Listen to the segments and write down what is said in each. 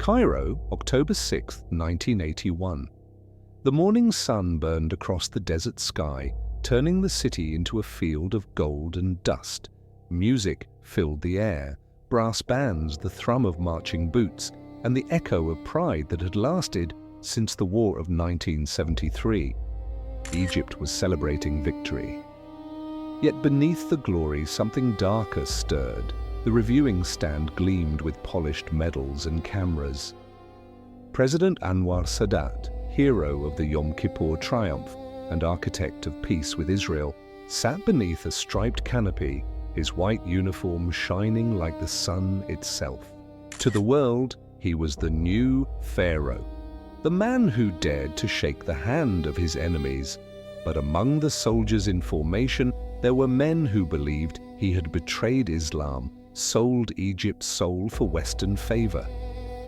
Cairo, October 6, 1981. The morning sun burned across the desert sky, turning the city into a field of gold and dust. Music filled the air, brass bands, the thrum of marching boots, and the echo of pride that had lasted since the War of 1973. Egypt was celebrating victory. Yet beneath the glory, something darker stirred. The reviewing stand gleamed with polished medals and cameras. President Anwar Sadat, hero of the Yom Kippur triumph and architect of peace with Israel, sat beneath a striped canopy, his white uniform shining like the sun itself. To the world, he was the new Pharaoh, the man who dared to shake the hand of his enemies. But among the soldiers in formation, there were men who believed he had betrayed Islam, sold Egypt's soul for Western favor.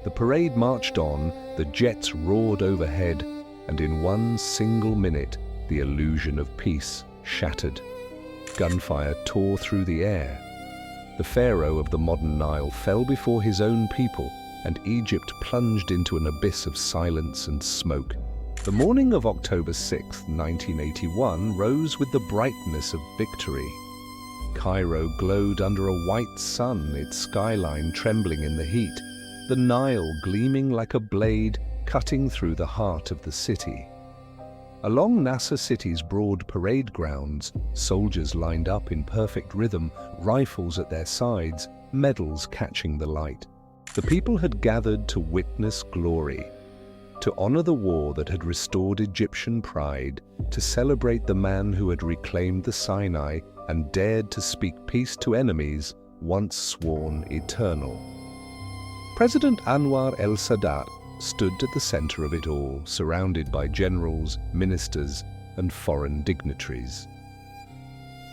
The parade marched on, the jets roared overhead, and in one single minute, the illusion of peace shattered. Gunfire tore through the air. The Pharaoh of the modern Nile fell before his own people, and Egypt plunged into an abyss of silence and smoke. The morning of October 6, 1981, rose with the brightness of victory. Cairo glowed under a white sun, its skyline trembling in the heat, the Nile gleaming like a blade cutting through the heart of the city. Along Nasser City's broad parade grounds, soldiers lined up in perfect rhythm, rifles at their sides, medals catching the light. The people had gathered to witness glory, to honor the war that had restored Egyptian pride, to celebrate the man who had reclaimed the Sinai and dared to speak peace to enemies once sworn eternal. President Anwar Sadat stood at the center of it all, surrounded by generals, ministers, and foreign dignitaries.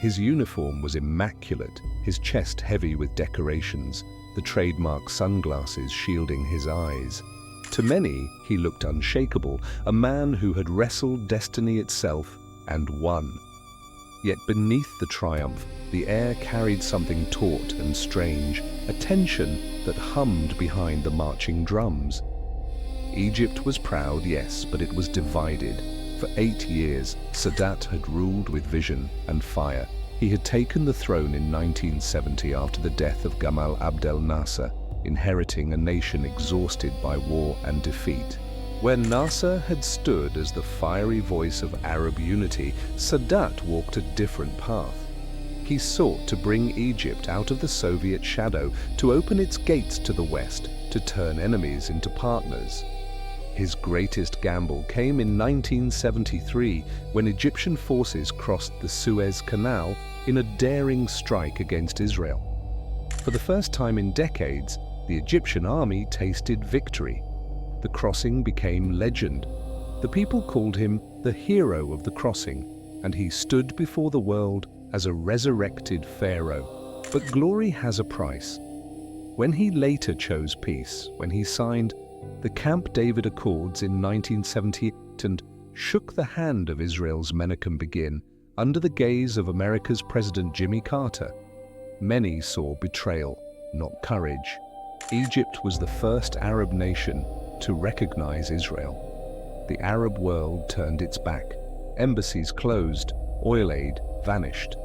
His uniform was immaculate, his chest heavy with decorations, the trademark sunglasses shielding his eyes. To many, he looked unshakable, a man who had wrestled destiny itself and won. Yet beneath the triumph, the air carried something taut and strange, a tension that hummed behind the marching drums. Egypt was proud, yes, but it was divided. For 8 years, Sadat had ruled with vision and fire. He had taken the throne in 1970 after the death of Gamal Abdel Nasser, inheriting a nation exhausted by war and defeat. Where Nasser had stood as the fiery voice of Arab unity, Sadat walked a different path. He sought to bring Egypt out of the Soviet shadow, to open its gates to the West, to turn enemies into partners. His greatest gamble came in 1973, when Egyptian forces crossed the Suez Canal in a daring strike against Israel. For the first time in decades, the Egyptian army tasted victory. The crossing became legend. The people called him the hero of the crossing, and he stood before the world as a resurrected pharaoh. But glory has a price. When he later chose peace, when he signed the Camp David Accords in 1978 and shook the hand of Israel's Menachem Begin under the gaze of America's President Jimmy Carter, many saw betrayal, not courage. Egypt was the first Arab nation to recognize Israel. The Arab world turned its back. Embassies closed, oil aid vanished.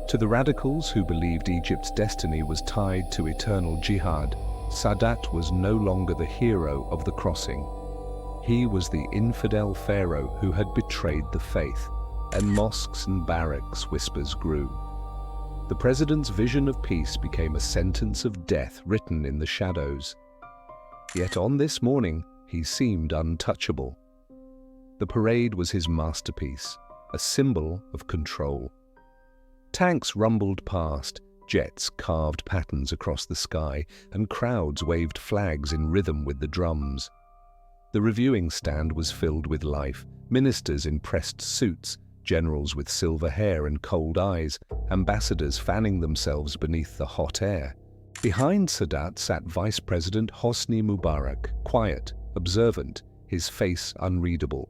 To the radicals who believed Egypt's destiny was tied to eternal jihad, Sadat was no longer the hero of the crossing. He was the infidel pharaoh who had betrayed the faith, and mosques and barracks whispers grew. The president's vision of peace became a sentence of death written in the shadows. Yet on this morning, he seemed untouchable. The parade was his masterpiece, a symbol of control. Tanks rumbled past, jets carved patterns across the sky, and crowds waved flags in rhythm with the drums. The reviewing stand was filled with life, ministers in pressed suits, generals with silver hair and cold eyes, ambassadors fanning themselves beneath the hot air. Behind Sadat sat Vice President Hosni Mubarak, quiet, observant, his face unreadable.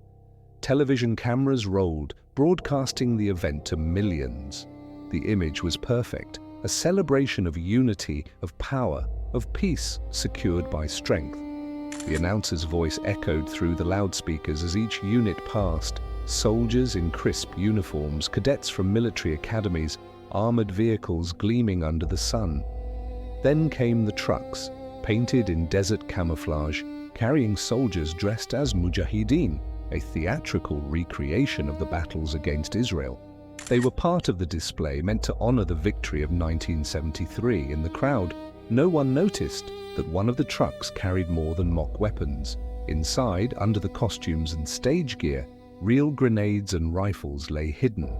Television cameras rolled, broadcasting the event to millions. The image was perfect, a celebration of unity, of power, of peace secured by strength. The announcer's voice echoed through the loudspeakers as each unit passed. Soldiers in crisp uniforms, cadets from military academies, armored vehicles gleaming under the sun. Then came the trucks, painted in desert camouflage, carrying soldiers dressed as mujahideen, a theatrical recreation of the battles against Israel. They were part of the display meant to honor the victory of 1973. In the crowd, no one noticed that one of the trucks carried more than mock weapons. Inside, under the costumes and stage gear, real grenades and rifles lay hidden.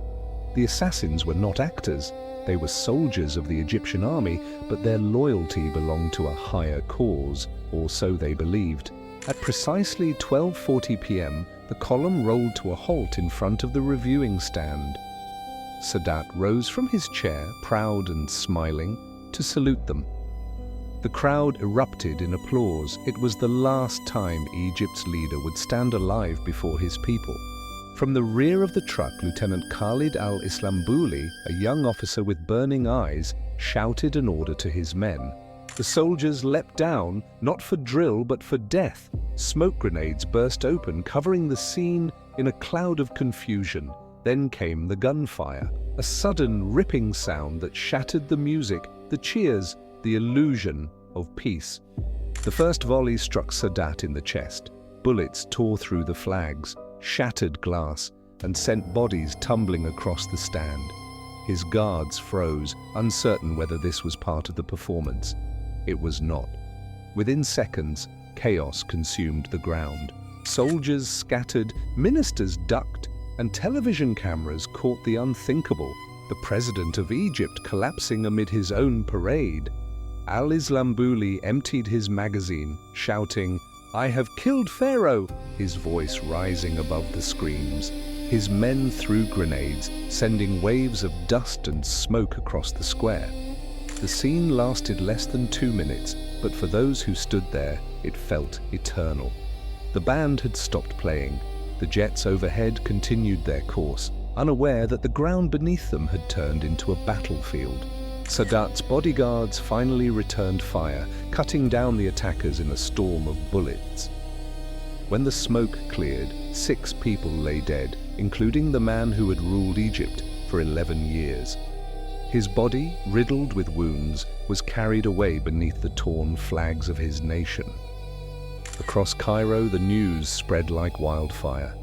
The assassins were not actors. They were soldiers of the Egyptian army, but their loyalty belonged to a higher cause, or so they believed. At precisely 12:40 p.m., the column rolled to a halt in front of the reviewing stand. Sadat rose from his chair, proud and smiling, to salute them. The crowd erupted in applause. It was the last time Egypt's leader would stand alive before his people. From the rear of the truck, Lieutenant Khalid al-Islambouli, a young officer with burning eyes, shouted an order to his men. The soldiers leapt down, not for drill but for death. Smoke grenades burst open, covering the scene in a cloud of confusion. Then came the gunfire, a sudden ripping sound that shattered the music, the cheers, the illusion of peace. The first volley struck Sadat in the chest. Bullets tore through the flags, shattered glass, and sent bodies tumbling across the stand. His guards froze, uncertain whether this was part of the performance. It was not. Within seconds, chaos consumed the ground. Soldiers scattered, ministers ducked, and television cameras caught the unthinkable, the president of Egypt collapsing amid his own parade. Al-Islambouli emptied his magazine, shouting, "I have killed Pharaoh!" his voice rising above the screams. His men threw grenades, sending waves of dust and smoke across the square. The scene lasted less than 2 minutes, but for those who stood there, it felt eternal. The band had stopped playing. The jets overhead continued their course, unaware that the ground beneath them had turned into a battlefield. Sadat's bodyguards finally returned fire, cutting down the attackers in a storm of bullets. When the smoke cleared, 6 people lay dead, including the man who had ruled Egypt for 11 years. His body, riddled with wounds, was carried away beneath the torn flags of his nation. Across Cairo, the news spread like wildfire.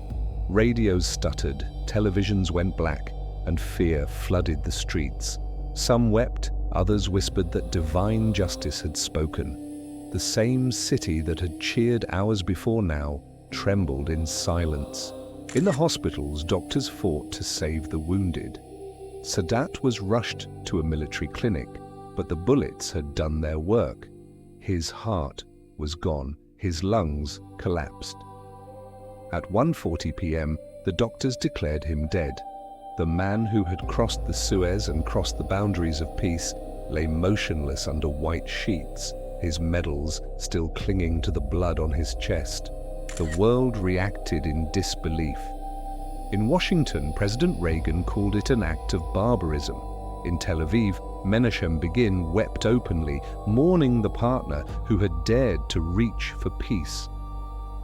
Radios stuttered, televisions went black, and fear flooded the streets. Some wept, others whispered that divine justice had spoken. The same city that had cheered hours before now trembled in silence. In the hospitals, doctors fought to save the wounded. Sadat was rushed to a military clinic, but the bullets had done their work. His heart was gone, his lungs collapsed. At 1:40 p.m., the doctors declared him dead. The man who had crossed the Suez and crossed the boundaries of peace lay motionless under white sheets, his medals still clinging to the blood on his chest. The world reacted in disbelief. In Washington, President Reagan called it an act of barbarism. In Tel Aviv, Menachem Begin wept openly, mourning the partner who had dared to reach for peace.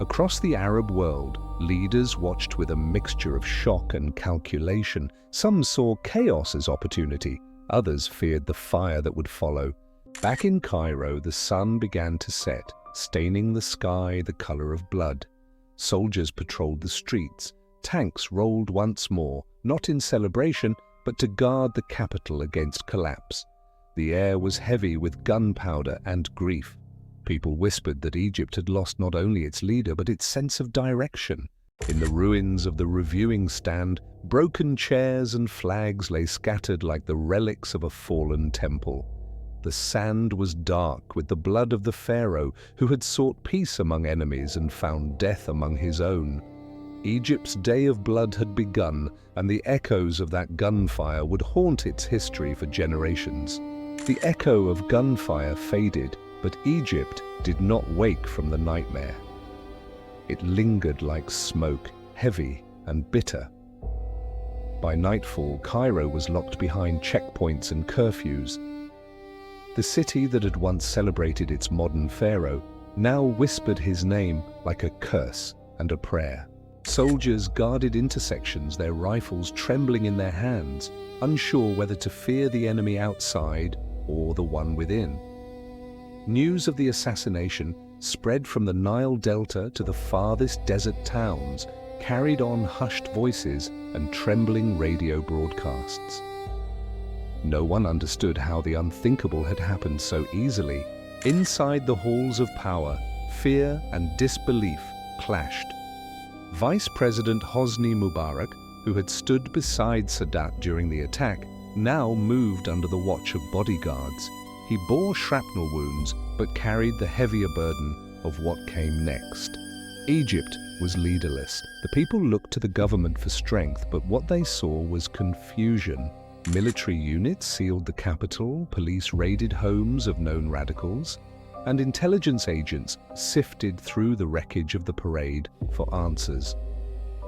Across the Arab world, leaders watched with a mixture of shock and calculation. Some saw chaos as opportunity, others feared the fire that would follow. Back in Cairo, the sun began to set, staining the sky the color of blood. Soldiers patrolled the streets. Tanks rolled once more, not in celebration, but to guard the capital against collapse. The air was heavy with gunpowder and grief. People whispered that Egypt had lost not only its leader, but its sense of direction. In the ruins of the reviewing stand, broken chairs and flags lay scattered like the relics of a fallen temple. The sand was dark with the blood of the Pharaoh who had sought peace among enemies and found death among his own. Egypt's day of blood had begun, and the echoes of that gunfire would haunt its history for generations. The echo of gunfire faded, but Egypt did not wake from the nightmare. It lingered like smoke, heavy and bitter. By nightfall, Cairo was locked behind checkpoints and curfews. The city that had once celebrated its modern pharaoh now whispered his name like a curse and a prayer. Soldiers guarded intersections, their rifles trembling in their hands, unsure whether to fear the enemy outside or the one within. News of the assassination spread from the Nile Delta to the farthest desert towns, carried on hushed voices and trembling radio broadcasts. No one understood how the unthinkable had happened so easily. Inside the halls of power, fear and disbelief clashed. Vice President Hosni Mubarak, who had stood beside Sadat during the attack, now moved under the watch of bodyguards. He bore shrapnel wounds, but carried the heavier burden of what came next. Egypt was leaderless. The people looked to the government for strength, but what they saw was confusion. Military units sealed the capital, police raided homes of known radicals, and intelligence agents sifted through the wreckage of the parade for answers.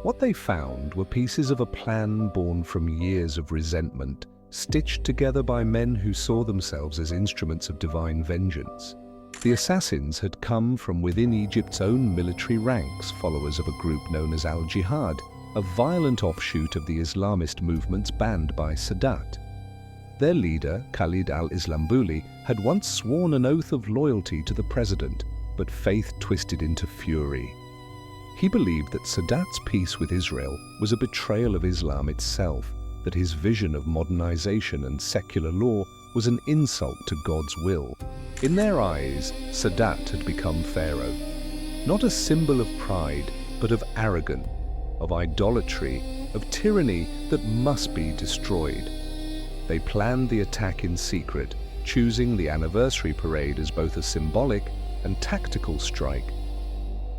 What they found were pieces of a plan born from years of resentment, stitched together by men who saw themselves as instruments of divine vengeance. The assassins had come from within Egypt's own military ranks, followers of a group known as Al-Jihad, a violent offshoot of the Islamist movements banned by Sadat. Their leader, Khalid al-Islambouli, had once sworn an oath of loyalty to the president, but faith twisted into fury. He believed that Sadat's peace with Israel was a betrayal of Islam itself, that his vision of modernization and secular law was an insult to God's will. In their eyes, Sadat had become Pharaoh, not a symbol of pride, but of arrogance, of idolatry, of tyranny that must be destroyed. They planned the attack in secret, choosing the anniversary parade as both a symbolic and tactical strike.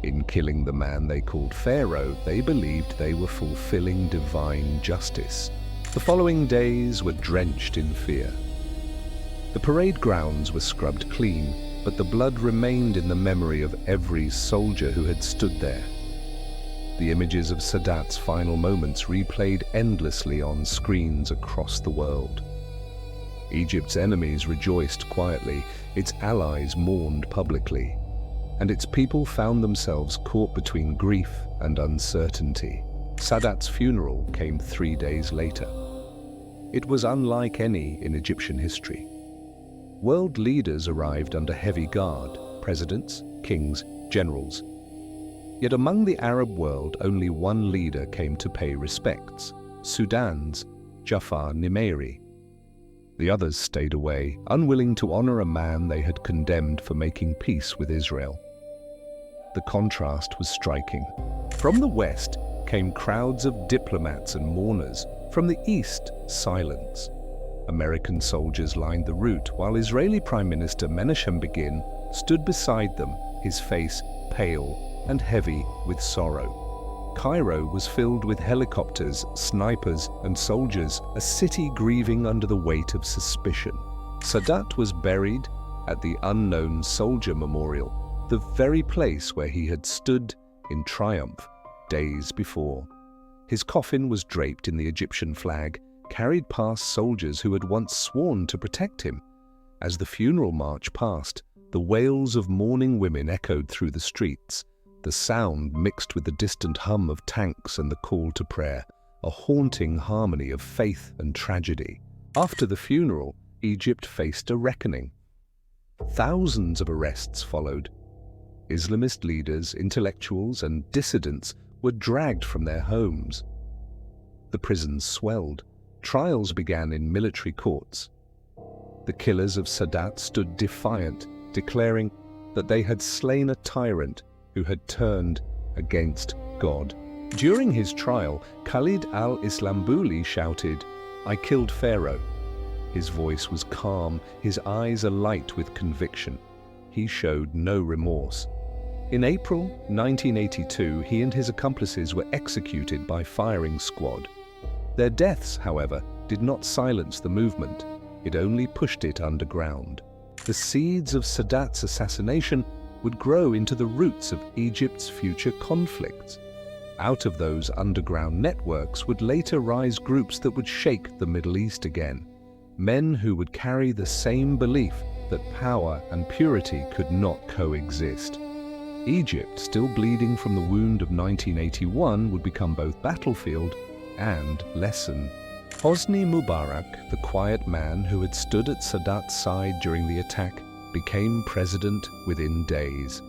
In killing the man they called Pharaoh, they believed they were fulfilling divine justice. The following days were drenched in fear. The parade grounds were scrubbed clean, but the blood remained in the memory of every soldier who had stood there. The images of Sadat's final moments replayed endlessly on screens across the world. Egypt's enemies rejoiced quietly, its allies mourned publicly, and its people found themselves caught between grief and uncertainty. Sadat's funeral came 3 days later. It was unlike any in Egyptian history. World leaders arrived under heavy guard: presidents, kings, generals. Yet among the Arab world, only one leader came to pay respects: Sudan's Jafar Nimeiri. The others stayed away, unwilling to honor a man they had condemned for making peace with Israel. The contrast was striking. From the west came crowds of diplomats and mourners. From the east, silence. American soldiers lined the route, while Israeli Prime Minister Menachem Begin stood beside them, his face pale and heavy with sorrow. Cairo was filled with helicopters, snipers, and soldiers, a city grieving under the weight of suspicion. Sadat was buried at the Unknown Soldier Memorial, the very place where he had stood in triumph days before. His coffin was draped in the Egyptian flag, carried past soldiers who had once sworn to protect him. As the funeral march passed, the wails of mourning women echoed through the streets. The sound mixed with the distant hum of tanks and the call to prayer, a haunting harmony of faith and tragedy. After the funeral, Egypt faced a reckoning. Thousands of arrests followed. Islamist leaders, intellectuals, and dissidents were dragged from their homes. The prisons swelled. Trials began in military courts. The killers of Sadat stood defiant, declaring that they had slain a tyrant who had turned against God. During his trial, Khalid al-Islambouli shouted, "I killed Pharaoh." His voice was calm, his eyes alight with conviction. He showed no remorse. In April 1982, he and his accomplices were executed by firing squad. Their deaths, however, did not silence the movement. It only pushed it underground. The seeds of Sadat's assassination would grow into the roots of Egypt's future conflicts. Out of those underground networks would later rise groups that would shake the Middle East again. Men who would carry the same belief that power and purity could not coexist. Egypt, still bleeding from the wound of 1981, would become both battlefield and lesson. Hosni Mubarak, the quiet man who had stood at Sadat's side during the attack, became president within days.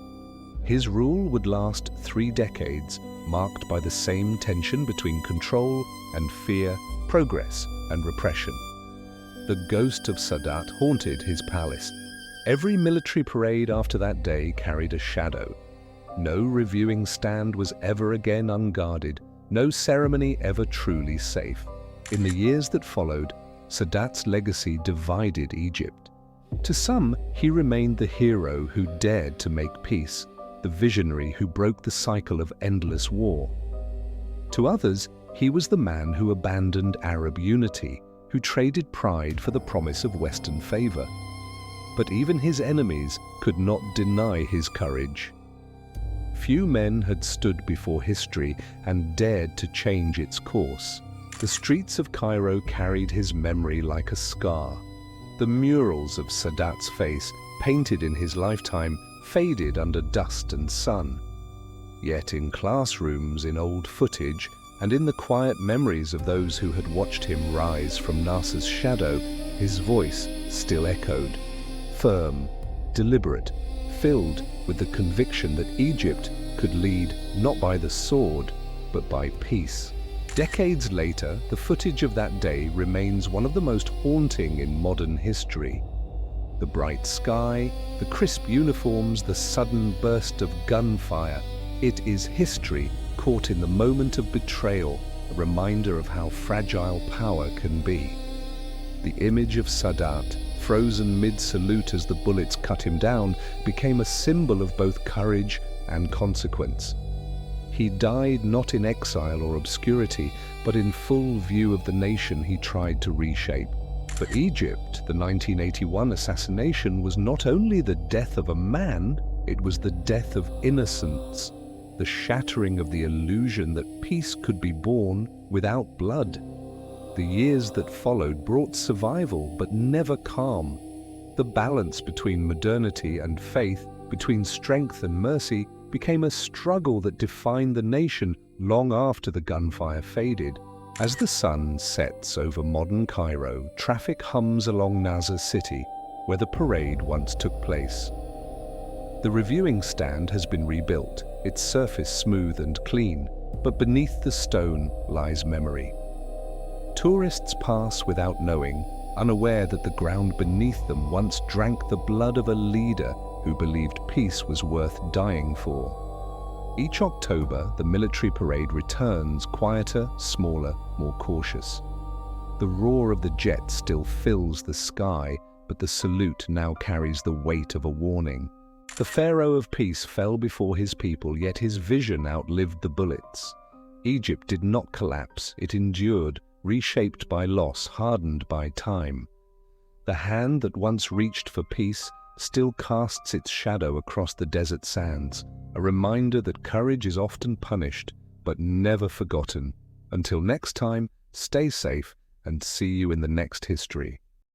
His rule would last 3 decades, marked by the same tension between control and fear, progress and repression. The ghost of Sadat haunted his palace. Every military parade after that day carried a shadow. No reviewing stand was ever again unguarded, no ceremony ever truly safe. In the years that followed, Sadat's legacy divided Egypt. To some, he remained the hero who dared to make peace, the visionary who broke the cycle of endless war. To others, he was the man who abandoned Arab unity, who traded pride for the promise of Western favor. But even his enemies could not deny his courage. Few men had stood before history and dared to change its course. The streets of Cairo carried his memory like a scar. The murals of Sadat's face, painted in his lifetime, faded under dust and sun. Yet in classrooms, in old footage, and in the quiet memories of those who had watched him rise from Nasser's shadow, his voice still echoed. Firm, deliberate, filled with the conviction that Egypt could lead not by the sword, but by peace. Decades later, the footage of that day remains one of the most haunting in modern history. The bright sky, the crisp uniforms, the sudden burst of gunfire. It is history caught in the moment of betrayal, a reminder of how fragile power can be. The image of Sadat, frozen mid-salute as the bullets cut him down, became a symbol of both courage and consequence. He died not in exile or obscurity, but in full view of the nation he tried to reshape. For Egypt, the 1981 assassination was not only the death of a man, it was the death of innocence, the shattering of the illusion that peace could be born without blood. The years that followed brought survival, but never calm. The balance between modernity and faith, between strength and mercy, became a struggle that defined the nation long after the gunfire faded. As the sun sets over modern Cairo, traffic hums along Nasser City, where the parade once took place. The reviewing stand has been rebuilt, its surface smooth and clean, but beneath the stone lies memory. Tourists pass without knowing, unaware that the ground beneath them once drank the blood of a leader who believed peace was worth dying for. Each October, the military parade returns, quieter, smaller, more cautious. The roar of the jet still fills the sky, but the salute now carries the weight of a warning. The Pharaoh of peace fell before his people, yet his vision outlived the bullets. Egypt did not collapse, it endured, reshaped by loss, hardened by time. The hand that once reached for peace still casts its shadow across the desert sands, a reminder that courage is often punished, but never forgotten. Until next time, stay safe and see you in the next history.